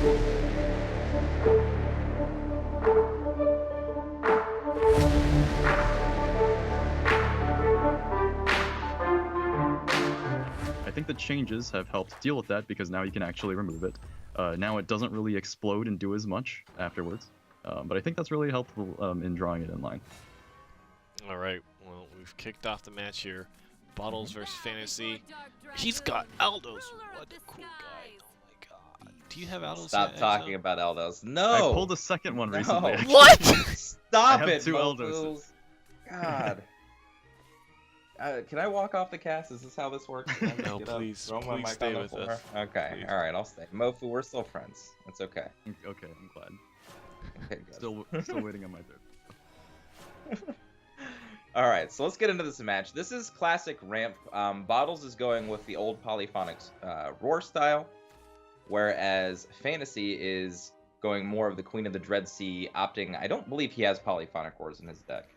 I think the changes have helped deal with that because now you can actually remove it. Now it doesn't really explode and do as much afterwards, but I think that's really helpful in drawing it in line. All right, well, we've kicked off the match here. Botalz versus Fantasy. He's got Aldos. What a cool guy. Oh my god. Do you have Aldos Stop yet, talking Exo? about Eldos. No! I pulled a second one recently. No. Actually. What? Stop I have it, 2 Mofu. Eldoses. God. Can I walk off the cast? Is this how this works? No, please, please stay with us. Okay, Please. all right, I'll stay. Mofu, we're still friends. It's okay. Okay, I'm glad. Okay, good. Still waiting on my third. All right, so let's get into this match. This is classic ramp. Botalz is going with the old polyphonic roar style, whereas Fantasy is going more of the Queen of the Dread Sea, opting. I don't believe he has polyphonic roars in his deck.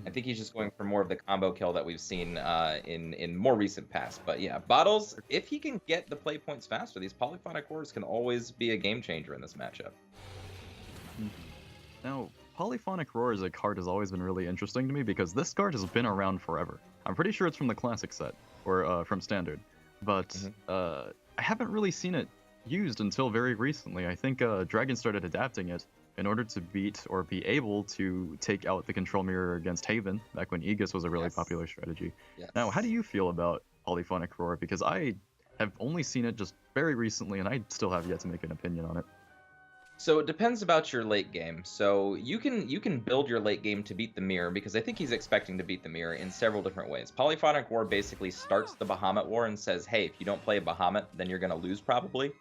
I think he's just going for more of the combo kill that we've seen in more recent past. But yeah, Botalz, if he can get the play points faster, these polyphonic roars can always be a game changer in this matchup. Now, Polyphonic Roar as a card has always been really interesting to me because this card has been around forever. I'm pretty sure it's from the classic set, or from standard, but I haven't really seen it used until very recently. I think Dragon started adapting it in order to beat or be able to take out the control mirror against Haven, back when Aegis was a really popular strategy. Now, how do you feel about Polyphonic Roar? Because I have only seen it just very recently, and I still have yet to make an opinion on it. So it depends about your late game. So you can build your late game to beat the mirror, because I think he's expecting to beat the mirror in several different ways. Polyphonic War basically starts the Bahamut War and says, hey, if you don't play a Bahamut, then you're going to lose probably.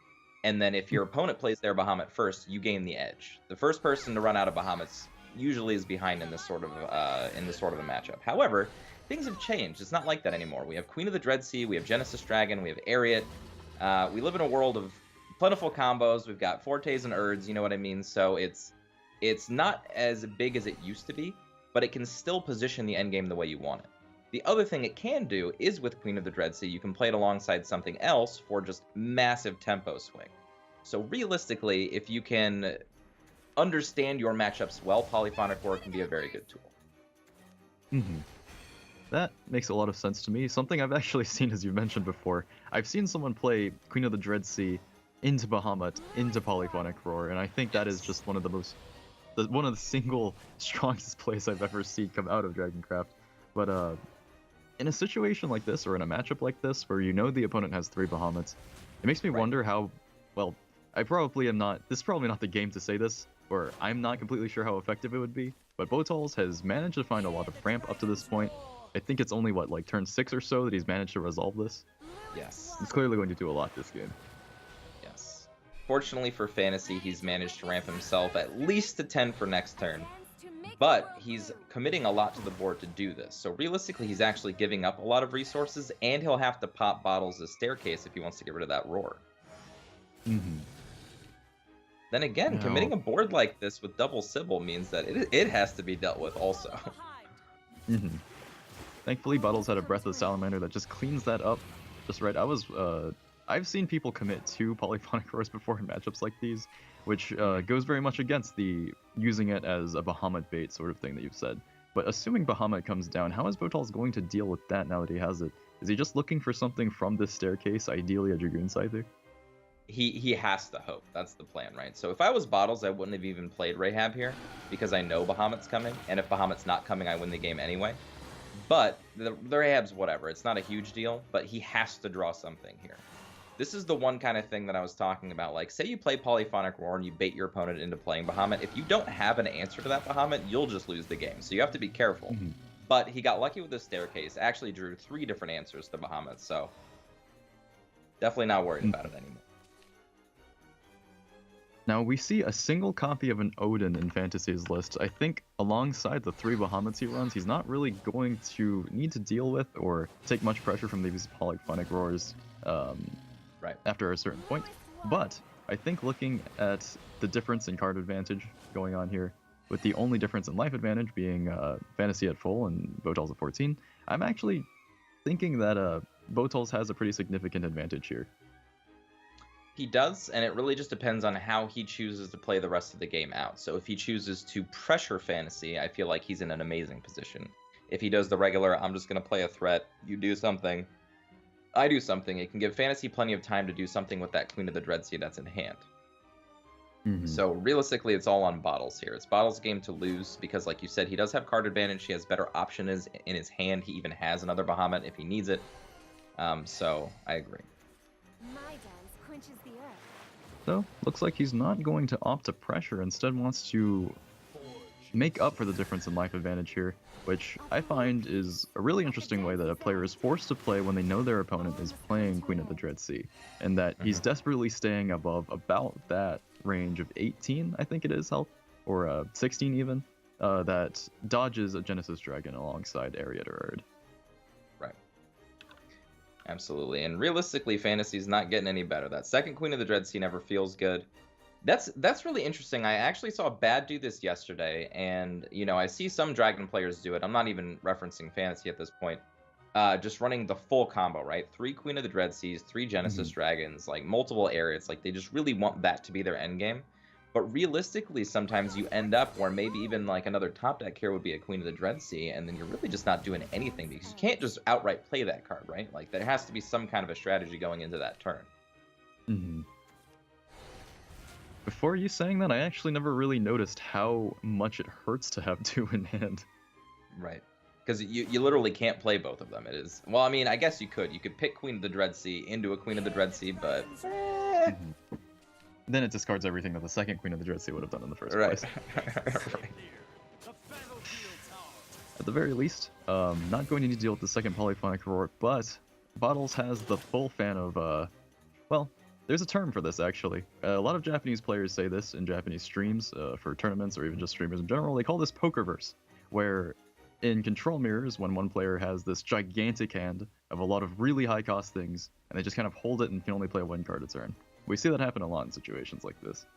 And then if your opponent plays their Bahamut first, you gain the edge. The first person to run out of Bahamuts usually is behind in this sort of a matchup. However, things have changed. It's not like that anymore. We have Queen of the Dread Sea, we have Genesis Dragon, we have Ariat. We live in a world of plentiful combos. We've got Fortes and Urds, you know what I mean? So it's not as big as it used to be, but it can still position the endgame the way you want it. The other thing it can do is with Queen of the Dread Sea, you can play it alongside something else for just massive tempo swing. So realistically, if you can understand your matchups well, Polyphonic War can be a very good tool. That makes a lot of sense to me. Something I've actually seen, as you mentioned before. I've seen someone play Queen of the Dread Sea into Bahamut, into Polyphonic Roar, and I think that is just one of the single strongest plays I've ever seen come out of Dragoncraft. But in a situation like this, or in a matchup like this, where you know the opponent has 3 Bahamuts, it makes me wonder how, well, this is probably not the game to say this, or I'm not completely sure how effective it would be, but Botalz has managed to find a lot of ramp up to this point. I think it's only, like turn 6 or so that he's managed to resolve this? Yes. He's clearly going to do a lot this game. Yes. Fortunately for Fantasy, he's managed to ramp himself at least to 10 for next turn, but he's committing a lot to the board to do this. So realistically, he's actually giving up a lot of resources, and he'll have to pop Botalz' Staircase if he wants to get rid of that Roar. Then again, committing a board like this with double Sybil means that it has to be dealt with also. Thankfully, Botalz had a Breathless Salamander that just cleans that up just right. I've seen people commit 2 Polyphonic Roars before in matchups like these, which goes very much against the using it as a Bahamut bait sort of thing that you've said. But assuming Bahamut comes down, how is Botalz going to deal with that now that he has it? Is he just looking for something from this Staircase, ideally a Dragoon Scyther? He has to hope. That's the plan, right? So if I was Botalz, I wouldn't have even played Rahab here, because I know Bahamut's coming, and if Bahamut's not coming, I win the game anyway. But the Rahab's whatever. It's not a huge deal, but he has to draw something here. This is the one kind of thing that I was talking about. Like, say you play Polyphonic Roar and you bait your opponent into playing Bahamut. If you don't have an answer to that Bahamut, you'll just lose the game. So you have to be careful. But he got lucky with the Staircase. Actually drew 3 different answers to Bahamut, so definitely not worried about it anymore. Now, we see a single copy of an Odin in Fantasy's list. I think alongside the 3 Bahamuts he runs, he's not really going to need to deal with or take much pressure from these Polyphonic Roars after a certain point. But I think looking at the difference in card advantage going on here, with the only difference in life advantage being Fantasy at full and Botalz at 14, I'm actually thinking that Botalz has a pretty significant advantage here. He does, and it really just depends on how he chooses to play the rest of the game out. So if he chooses to pressure Fantasy, I feel like he's in an amazing position. If he does the regular, I'm just going to play a threat, you do something, I do something, it can give Fantasy plenty of time to do something with that Queen of the Dreadsea that's in hand. So realistically, it's all on Botalz here. It's Botalz' game to lose because, like you said, he does have card advantage. He has better options in his hand. He even has another Bahamut if he needs it. So I agree. So, looks like he's not going to opt to pressure, instead wants to make up for the difference in life advantage here, which I find is a really interesting way that a player is forced to play when they know their opponent is playing Queen of the Dreadsea, and that he's desperately staying above about that range of 18, I think it is, health, or 16 even, that dodges a Genesis Dragon alongside Ariader Erd. Absolutely, and realistically, Fantasy's not getting any better. That second Queen of the Dreadsea never feels good. That's really interesting. I actually saw Bad do this yesterday, and you know, I see some Dragon players do it. I'm not even referencing Fantasy at this point. Just running the full combo, right? 3 Queen of the Dreadseas, 3 Genesis Dragons, like multiple areas. Like they just really want that to be their end game. But realistically, sometimes you end up where maybe even like another top deck here would be a Queen of the Dreadsea, and then you're really just not doing anything because you can't just outright play that card, right? Like there has to be some kind of a strategy going into that turn. Before you saying that, I actually never really noticed how much it hurts to have 2 in hand. Right. Because you literally can't play both of them. It is, well, I mean, I guess you could. You could pick Queen of the Dreadsea into a Queen of the Dreadsea, but... Then it discards everything that the second Queen of the Dreadsea would have done in the first place. Right. At the very least, not going to need to deal with the second Polyphonic Roar, but Botalz has the full fan of, well, there's a term for this, actually. A lot of Japanese players say this in Japanese streams, for tournaments, or even just streamers in general. They call this Pokerverse, where in control mirrors, when one player has this gigantic hand of a lot of really high-cost things, and they just kind of hold it and can only play 1 card a turn. We see that happen a lot in situations like this.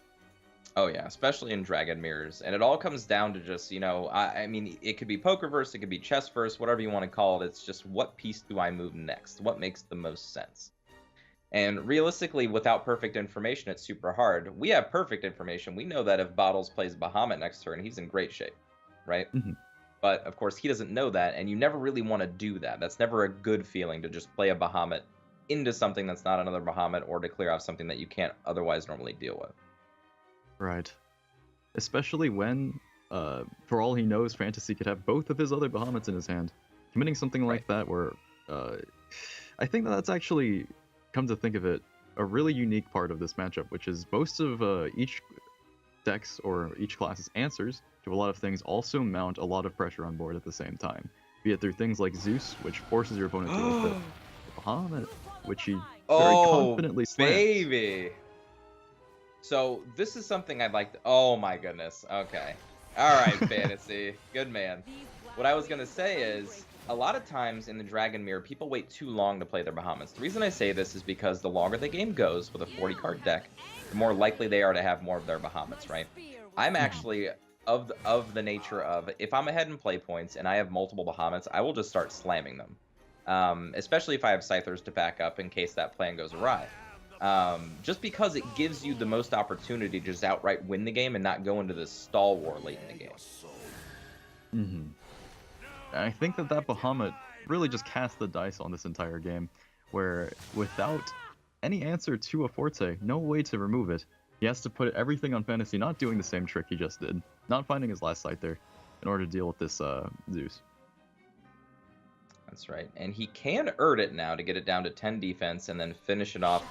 Oh yeah, especially in Dragon Mirrors. And it all comes down to just, you know, I mean, it could be Pokerverse, it could be Chessverse, whatever you want to call it. It's just what piece do I move next? What makes the most sense? And realistically, without perfect information, it's super hard. We have perfect information. We know that if Botalz plays Bahamut next turn, he's in great shape, right? But of course, he doesn't know that, and you never really want to do that. That's never a good feeling to just play a Bahamut into something that's not another Bahamut, or to clear off something that you can't otherwise normally deal with. Right. Especially when, for all he knows, Fantasy could have both of his other Bahamuts in his hand. Committing something like that where, I think that's actually, come to think of it, a really unique part of this matchup, which is most of each deck's or each class's answers to a lot of things also mount a lot of pressure on board at the same time. Be it through things like Zeus, which forces your opponent to look at Bahamut, which he very confidently slams. Baby! So, this is something I'd like to... Oh my goodness. Okay. Alright, Fantasy. Good man. What I was going to say is, a lot of times in the Dragon Mirror, people wait too long to play their Bahamuts. The reason I say this is because the longer the game goes with a 40-card deck, the more likely they are to have more of their Bahamuts, right? I'm actually of the nature of, if I'm ahead in play points and I have multiple Bahamuts, I will just start slamming them. Especially if I have Scythers to back up in case that plan goes awry. Just because it gives you the most opportunity to just outright win the game and not go into this stall war late in the game. I think that Bahamut really just cast the dice on this entire game, where without any answer to a Forte, no way to remove it, he has to put everything on Fantasy, not doing the same trick he just did, not finding his last Scyther, in order to deal with this Zeus. That's right, and he can Erd it now to get it down to 10 defense and then finish it off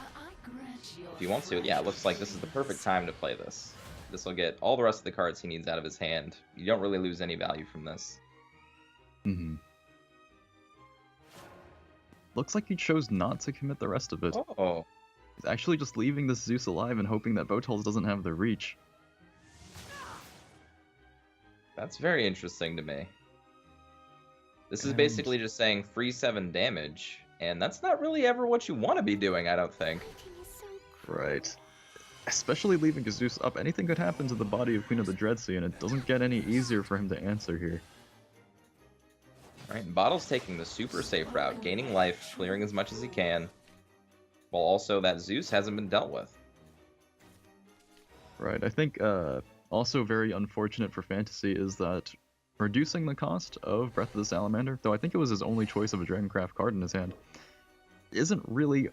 if he wants to. Yeah, it looks like this is the perfect time to play this. This will get all the rest of the cards he needs out of his hand. You don't really lose any value from this. Looks like he chose not to commit the rest of it. Oh. He's actually just leaving this Zeus alive and hoping that Botalz doesn't have the reach. That's very interesting to me. This is basically just saying free 7 damage, and that's not really ever what you want to be doing, I don't think. Right. Especially leaving Zeus up, anything could happen to the body of Queen of the Dreadsea, and it doesn't get any easier for him to answer here. Alright, Botalz taking the super safe route, gaining life, clearing as much as he can. while also that Zeus hasn't been dealt with. Right. I think also very unfortunate for Fantasy is that reducing the cost of Breath of the Salamander, though I think it was his only choice of a Dragoncraft card in his hand, isn't really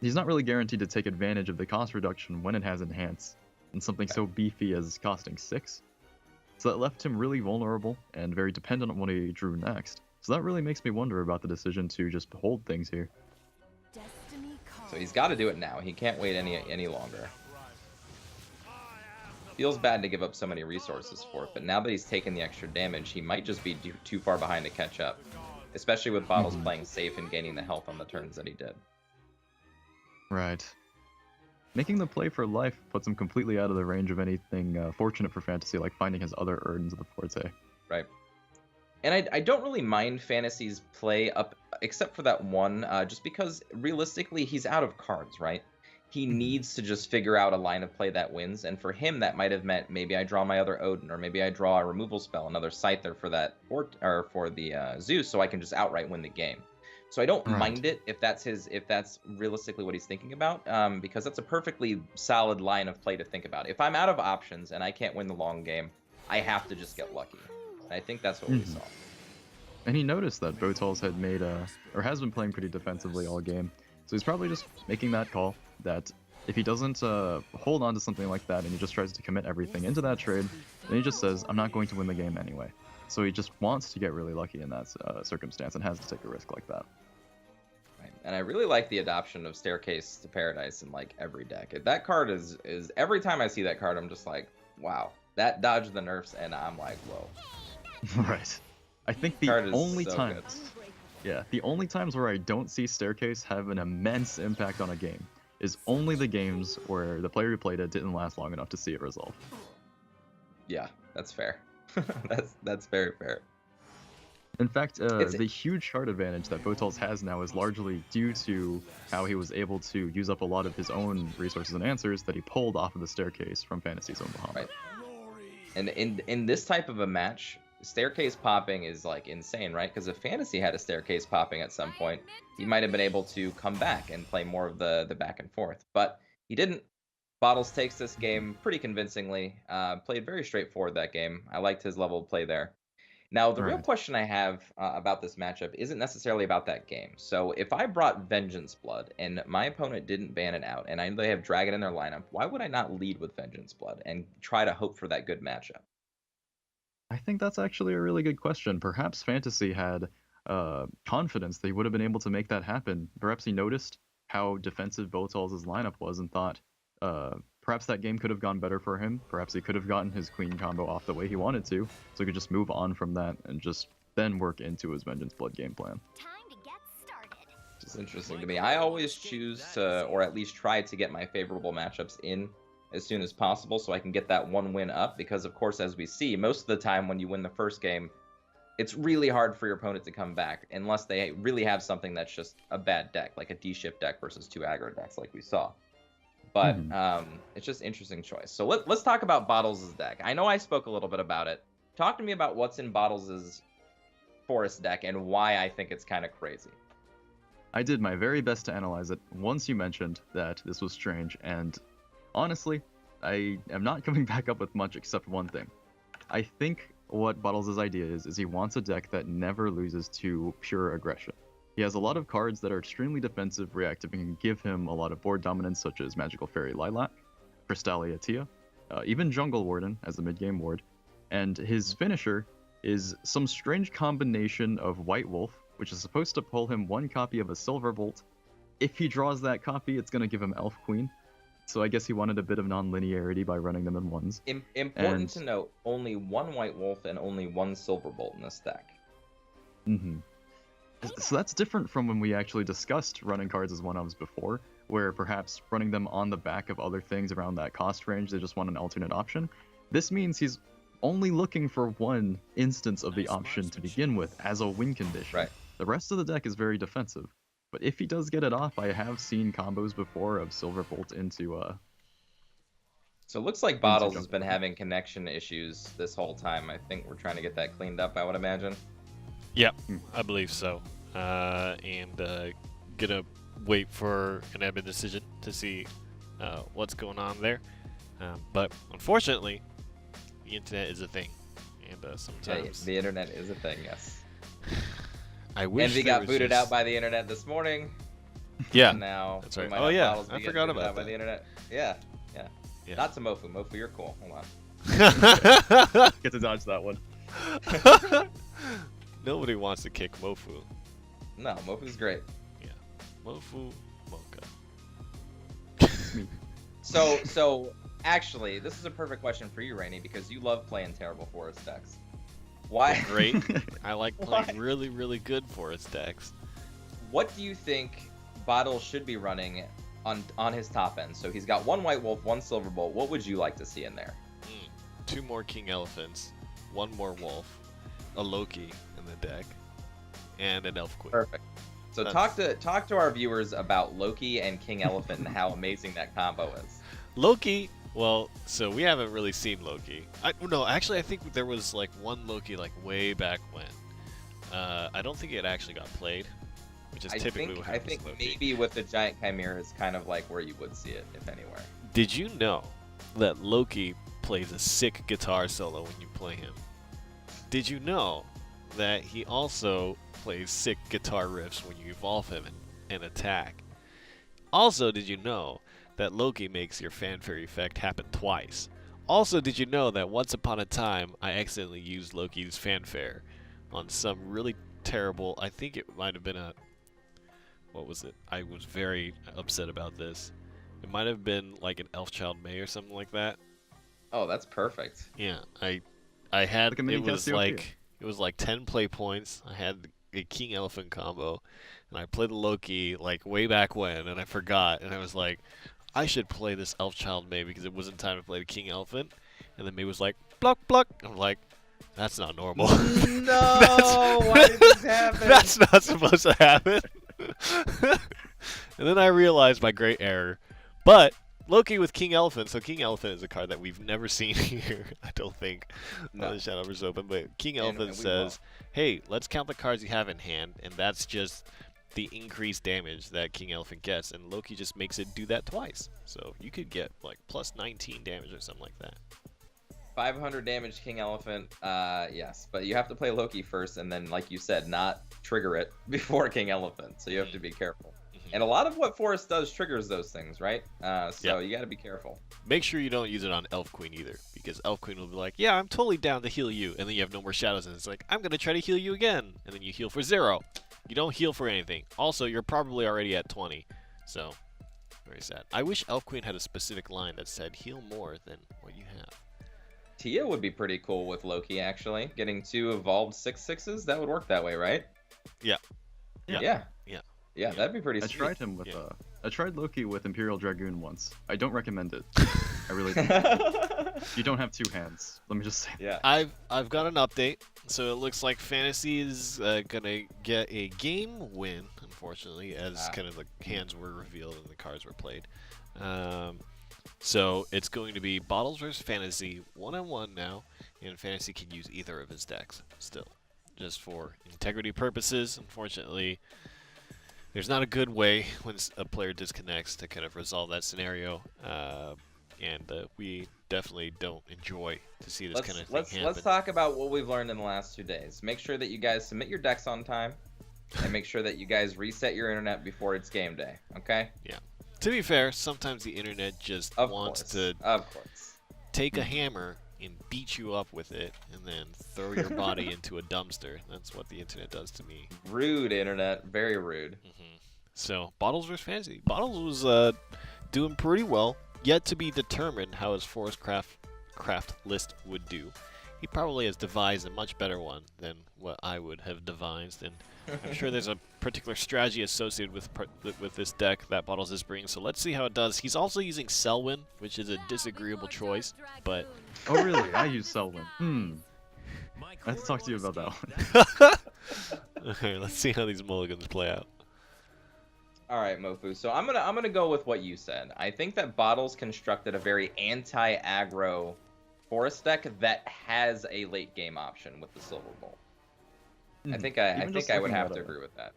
he's not really guaranteed to take advantage of the cost reduction when it has Enhance and something so beefy as costing 6. So that left him really vulnerable and very dependent on what he drew next. So that really makes me wonder about the decision to just hold things here. So he's got to do it now. He can't wait any longer. Feels bad to give up so many resources for it, but now that he's taken the extra damage, he might just be too far behind to catch up. Especially with Botalz playing safe and gaining the health on the turns that he did. Right. Making the play for life puts him completely out of the range of anything fortunate for Fantasy, like finding his other urns of the Forte. Right. And I don't really mind Fantasy's play up, except for that one, just because realistically he's out of cards, right? He needs to just figure out a line of play that wins, and for him that might have meant maybe I draw my other Odin, or maybe I draw a removal spell, another Scyther for that, or for the Zeus, so I can just outright win the game. So I don't mind it if that's realistically what he's thinking about, because that's a perfectly solid line of play to think about. If I'm out of options and I can't win the long game, I have to just get lucky. And I think that's what we saw. And he noticed that Botalz had made or has been playing pretty defensively all game, so he's probably just making that call that if he doesn't hold on to something like that and he just tries to commit everything into that trade, then he just says, I'm not going to win the game anyway. So he just wants to get really lucky in that circumstance and has to take a risk like that. Right. And I really like the adoption of Staircase to Paradise in like every deck. That card is every time I see that card, I'm just like, wow, that dodged the nerfs, and I'm like, whoa. Right. I think the only times, the only times where I don't see Staircase have an immense impact on a game is only the games where the player who played it didn't last long enough to see it resolve. Yeah, that's fair. that's very fair. In fact, the huge card advantage that Botalz has now is largely due to how he was able to use up a lot of his own resources and answers that he pulled off of the Staircase from Fantasy's own Bahamut. Right. And in this type of a match, Staircase popping is like insane, right? Because if Fantasy had a Staircase popping at some point, he might have been able to come back and play more of the back and forth. But he didn't. Botalz takes this game pretty convincingly. Played very straightforward that game. I liked his level of play there. Now, the real question I have about this matchup isn't necessarily about that game. So if I brought Vengeance Blood and my opponent didn't ban it out, and I know they have Dragon in their lineup, why would I not lead with Vengeance Blood and try to hope for that good matchup? I think that's actually a really good question. Perhaps Fantasy had confidence that he would have been able to make that happen. Perhaps he noticed how defensive Botalz' lineup was and thought perhaps that game could have gone better for him. Perhaps he could have gotten his Queen combo off the way he wanted to, so he could just move on from that and just then work into his Vengeance Blood game plan. It's interesting to me. I always choose to, or at least try to get my favorable matchups in as soon as possible so I can get that one win up, because of course, as we see, most of the time when you win the first game, it's really hard for your opponent to come back unless they really have something that's just a bad deck, like a D-shift deck versus 2 aggro decks like we saw. But it's just interesting choice. So let's talk about Botalz' deck. I know I spoke a little bit about it. Talk to me about what's in Botalz' Forest deck and why I think it's kind of crazy. I did my very best to analyze it once you mentioned that this was strange, and honestly, I am not coming back up with much except one thing. I think what Botalz' idea is he wants a deck that never loses to pure aggression. He has a lot of cards that are extremely defensive, reactive, and can give him a lot of board dominance, such as Magical Fairy Lilac, Crystallia Tia, even Jungle Warden as the mid-game ward, and his finisher is some strange combination of White Wolf, which is supposed to pull him one copy of a Silverbolt. If he draws that copy, it's going to give him Elf Queen. So I guess he wanted a bit of non-linearity by running them in ones. Important to note, only one White Wolf and only one Silverbolt in this deck. So that's different from when we actually discussed running cards as one-ofs before, where perhaps running them on the back of other things around that cost range, they just want an alternate option. This means he's only looking for one instance of the option to begin with as a win condition. Right. The rest of the deck is very defensive. But if he does get it off, I have seen combos before of Silverbolt into So it looks like Botalz has been having connection issues this whole time. I think we're trying to get that cleaned up, I would imagine. Yep, I believe so. And gonna wait for an admin decision to see what's going on there. But unfortunately, the internet is a thing, and sometimes the internet is a thing. Yes. I wish Envy there got was booted just- out by the internet this morning. Yeah, And now that's we right. might Oh, have yeah, Bottles I be forgot booted about out by that. the internet. Yeah. Yeah. Not to Mofu. Mofu, you're cool. Hold on. Get to dodge that one. Nobody wants to kick Mofu. No, Mofu's great. Mofu Mocha. So actually, this is a perfect question for you, Rainey, because you love playing terrible forest decks. Why? Great. I like Why? playing really, really good forest decks. What do you think Bottles should be running on his top end? So he's got one White Wolf, one Silver Bolt. What would you like to see in there? 2 more King Elephants, 1 more Wolf, a Loki in the deck, and an Elf Queen. Perfect. So talk to our viewers about Loki and King Elephant and how amazing that combo is. Loki, well, so we haven't really seen Loki. No, actually, I think there was like one Loki like way back when. I don't think it actually got played, which is typically what I happens think with Loki. maybe with the Giant Chimera is kind of like where you would see it, if anywhere. Did you know that Loki plays a sick guitar solo when you play him? Did you know that he also plays sick guitar riffs when you evolve him and attack? Also, did you know that Loki makes your fanfare effect happen twice? Also, did you know that once upon a time I accidentally used Loki's fanfare on some really terrible, I think it might have been a, what was it? I was very upset about this. It might have been like an Elf Child May or something like that. Oh, that's perfect. Yeah, I had, Like a mini Cassiopeia. it was like 10 play points. I had a King Elephant combo, and I played the Loki like way back when, and I forgot, and I was like, I should play this Elf Child May because it wasn't time to play the King Elephant, and then May was like, block, block. I'm like, that's not normal. No, why did this happen? That's not supposed to happen. And then I realized my great error. But Loki with King Elephant. So King Elephant is a card that we've never seen here, I don't think, on the Shadowverse Open. But King Elephant says, hey, let's count the cards you have in hand, and that's just the increased damage that King Elephant gets. And Loki just makes it do that twice. So you could get like plus 19 damage or something like that. 500 damage King Elephant, yes. But you have to play Loki first, and then, like you said, not trigger it before King Elephant. So you have to be careful. And a lot of what Forest does triggers those things, right? So you got to be careful. Make sure you don't use it on Elf Queen either, because Elf Queen will be like, yeah, I'm totally down to heal you, and then you have no more shadows, and it's like, I'm going to try to heal you again, and then you heal for 0. You don't heal for anything. Also, you're probably already at 20, so very sad. I wish Elf Queen had a specific line that said, heal more than what you have. Tia would be pretty cool with Loki, actually. Getting 2 evolved 6/6s, that would work that way, right? Yeah. Yeah, that'd be pretty I sweet. tried him with I tried Loki with Imperial Dragoon once. I don't recommend it. I really don't. You don't have 2 hands. Let me just say. Yeah. I've got an update. So it looks like Fantasy is gonna get a game win, unfortunately, as kind of the hands were revealed and the cards were played. So it's going to be Botalz versus Fantasy 1-on-1 now, and Fantasy can use either of his decks still, just for integrity purposes. Unfortunately, there's not a good way when a player disconnects to kind of resolve that scenario, and we definitely don't enjoy to see this kind of thing happen. Let's talk about what we've learned in the last 2 days. Make sure that you guys submit your decks on time, and make sure that you guys reset your internet before it's game day. Okay? Yeah. To be fair, sometimes the internet just wants to take a hammer and beat you up with it, and then throw your body into a dumpster. That's what the internet does to me. Rude internet, very rude. So, Botalz versus Fantasy. Botalz was doing pretty well. Yet to be determined how his Forest Craft list would do. He probably has devised a much better one than what I would have devised, and I'm sure there's a particular strategy associated with this deck that Botalz is bringing. So let's see how it does. He's also using Selwyn, which is a disagreeable choice, but Oh really? I use Selwyn. I have to talk to you about that one. okay, let's see how these mulligans play out. All right, Mofu. So I'm gonna go with what you said. I think that Botalz constructed a very anti-aggro Forest deck that has a late game option with the Silver Bolt. I think I would have to agree with that.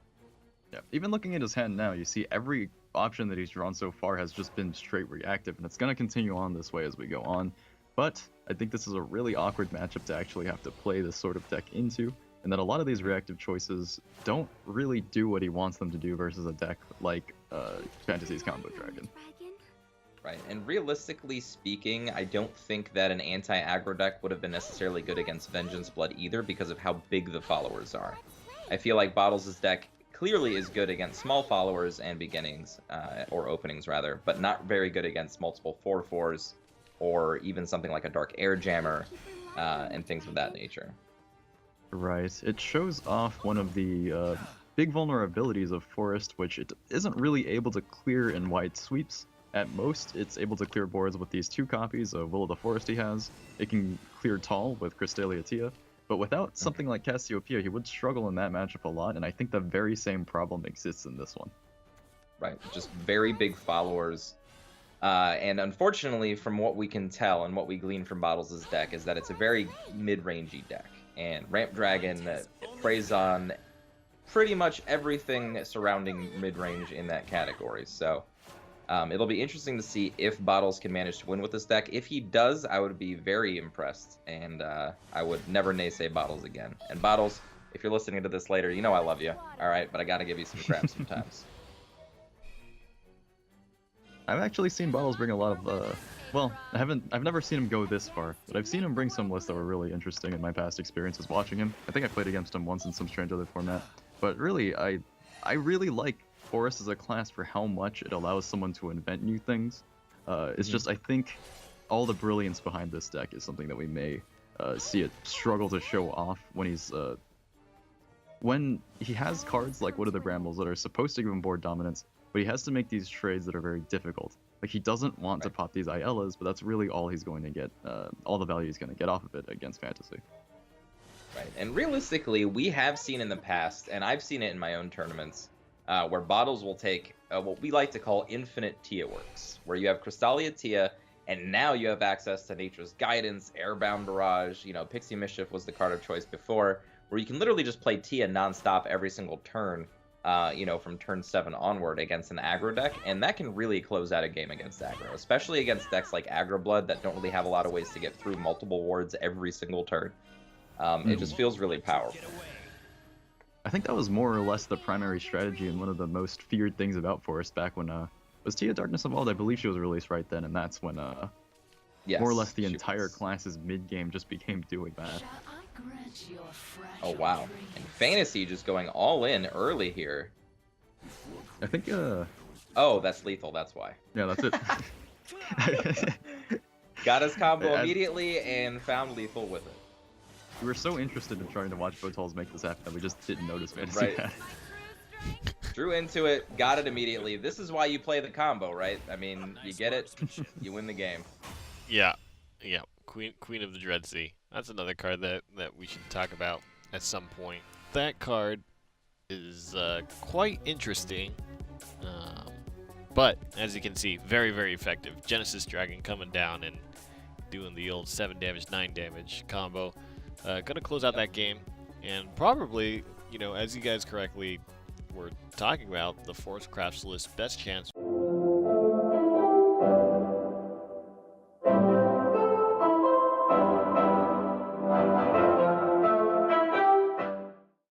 Yeah, even looking at his hand now, you see every option that he's drawn so far has just been straight reactive, and it's going to continue on this way as we go on. But I think this is a really awkward matchup to actually have to play this sort of deck into, and that a lot of these reactive choices don't really do what he wants them to do versus a deck like Fantasy's Combo Dragon. Right, and realistically speaking, I don't think that an anti-aggro deck would have been necessarily good against Vengeance Blood either because of how big the followers are. I feel like Botalz' deck clearly is good against small followers and beginnings, or openings rather, but not very good against multiple 4/4s, or even something like a Dark Air Jammer, and things of that nature. Right, it shows off one of the big vulnerabilities of Forest, which it isn't really able to clear in wide sweeps. At most, it's able to clear boards with these 2 copies of Will of the Forest he has. It can clear tall with Crystalia Tia, but without something like Cassiopeia, he would struggle in that matchup a lot, and I think the very same problem exists in this one. Right, just very big followers. And unfortunately, from what we can tell and what we glean from Botalz' deck, is that it's a very mid-rangey deck. And Ramp Dragon preys on pretty much everything surrounding mid-range in that category. So it'll be interesting to see if Botalz can manage to win with this deck. If he does, I would be very impressed, and I would never naysay Botalz again. And Botalz, if you're listening to this later, you know I love you, alright? But I gotta give you some crap sometimes. I've actually seen Botalz bring a lot of, well, I've never seen him go this far, but I've seen him bring some lists that were really interesting in my past experiences watching him. I think I played against him once in some strange other format, but really, I really like Forest as a class for how much it allows someone to invent new things. It's just, I think, all the brilliance behind this deck is something that we may see it struggle to show off when he's, when he has cards like Wood of the Brambles that are supposed to give him board dominance, but he has to make these trades that are very difficult. Like, he doesn't want to pop these Ielas, but that's really all he's going to get, all the value he's going to get off of it against Fantasy. Right, and realistically, we have seen in the past, and I've seen it in my own tournaments, where Botalz will take what we like to call infinite Tia works, where you have Crystalia Tia, and now you have access to Nature's Guidance, Airbound Barrage, you know, Pixie Mischief was the card of choice before, where you can literally just play Tia nonstop every single turn, you know, from turn 7 onward against an aggro deck, and that can really close out a game against aggro, especially against decks like Aggro Blood that don't really have a lot of ways to get through multiple wards every single turn. It just feels really powerful. I think that was more or less the primary strategy and one of the most feared things about Forest back when, was Tia Darkness Evolved? I believe she was released right then, and that's when, Yes, more or less the entire class's mid-game just became doing that. Oh, wow. And Fantasy just going all in early here. I think, Oh, that's lethal, that's why. yeah, that's it. Got his combo As- immediately and found lethal with it. We were so interested in trying to watch Botalz make this happen that we just didn't notice Fantasy Right. had it. Drew into it, got it immediately. This is why you play the combo, right? I mean, you get it, you win the game. Yeah, yeah. Queen of the Dread Sea. That's another card that we should talk about at some point. That card is quite interesting, but as you can see, very, very effective. Genesis Dragon coming down and doing the old 7 damage, 9 damage combo. Gonna close out that game, and probably, you know, as you guys correctly were talking about, the Forest Crafts list best chance